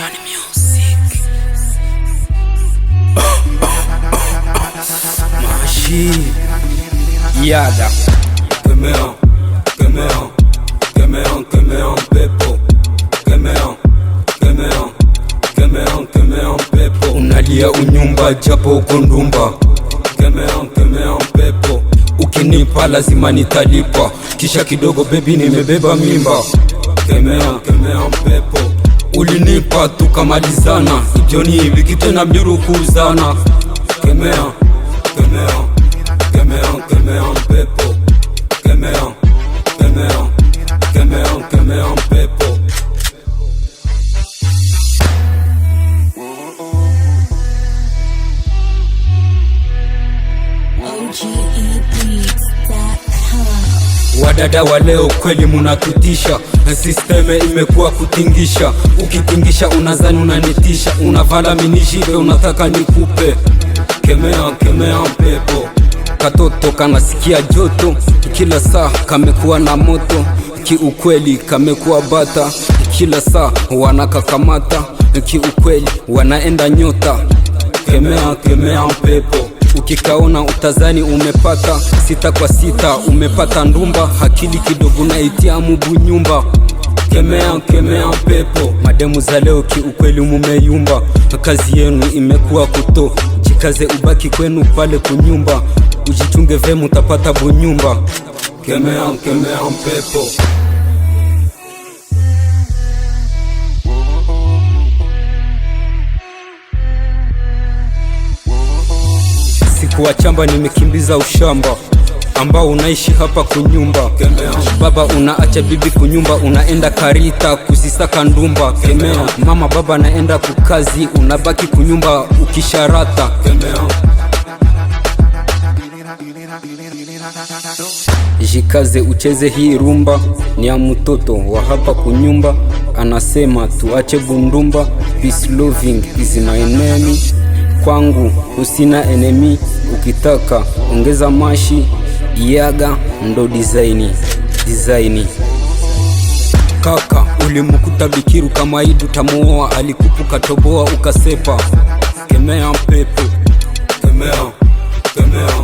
Johnny Music. Mashi Yada. Kemeon, Kemeon, Kemeon, Kemeon, Pepo. Kemeon, Kemeon, Kemeon, Kemeon, Pepo. Unalia unyumba japo uko ndumba. Kemeon, Kemeon, Pepo. Ukinipa lazima nitalipa, kisha kidogo baby nimebeba mimba. Kemeon, Kemeon, Pepo. Ulinipa tukamalizana, ipioni hivi kitena mjuru kuzana. Kemeon, Kemeon, Kemeon, Kemeon, Pepo. Kemeon, Kemeon, Kemeon, Kemeon, Pepo. Wadada wa leo kweli munatutisha, sisteme imekuwa kutingisha. Ukitingisha unazani unanitisha, unavala minishibe unataka nikupe. Kemeon, Kemeon, Pepo. Katoto kanasikia joto, kila saa kamekuwa na moto. Kiukweli kamekuwa bata, kila saa wanakakamata. Kiukweli wanaenda nyota. Kemeon, Kemeon, Pepo. Ukikaona utazani umepata, 6 kwa 6 umepata ndumba. Hakili kidogo naitia mubu nyumba. Kemeon, Kemeon, Pepo. Mademu za leo kiukweli mumeyumba, kazi yenu imekuwa kuto. Jikaze ubaki kwenu pale kunyumba, ujichunge vemu utapata bunyumba. Kemeon, Kemeon, Pepo. Sikuwa chamba nimekimbiza ushamba, ambao unaishi hapa kunyumba. Baba unaacha bibi kunyumba, unaenda karita kuzisaka ndumba. Mama baba naenda kukazi, unabaki kunyumba ukisharata. Jikaze ucheze hii rumba, ni ya mtoto wa hapa kunyumba. Anasema tuache bundumba, peace loving is my enemy. Kwangu usina enemy, ukitaka ongeza mashi. Yaga ndo design. Kaka ulimukuta bikiru kama idu tamuoa, alikupuka toboa ukasepa. Kemeon, Pepo. Kemeon, Kemeon.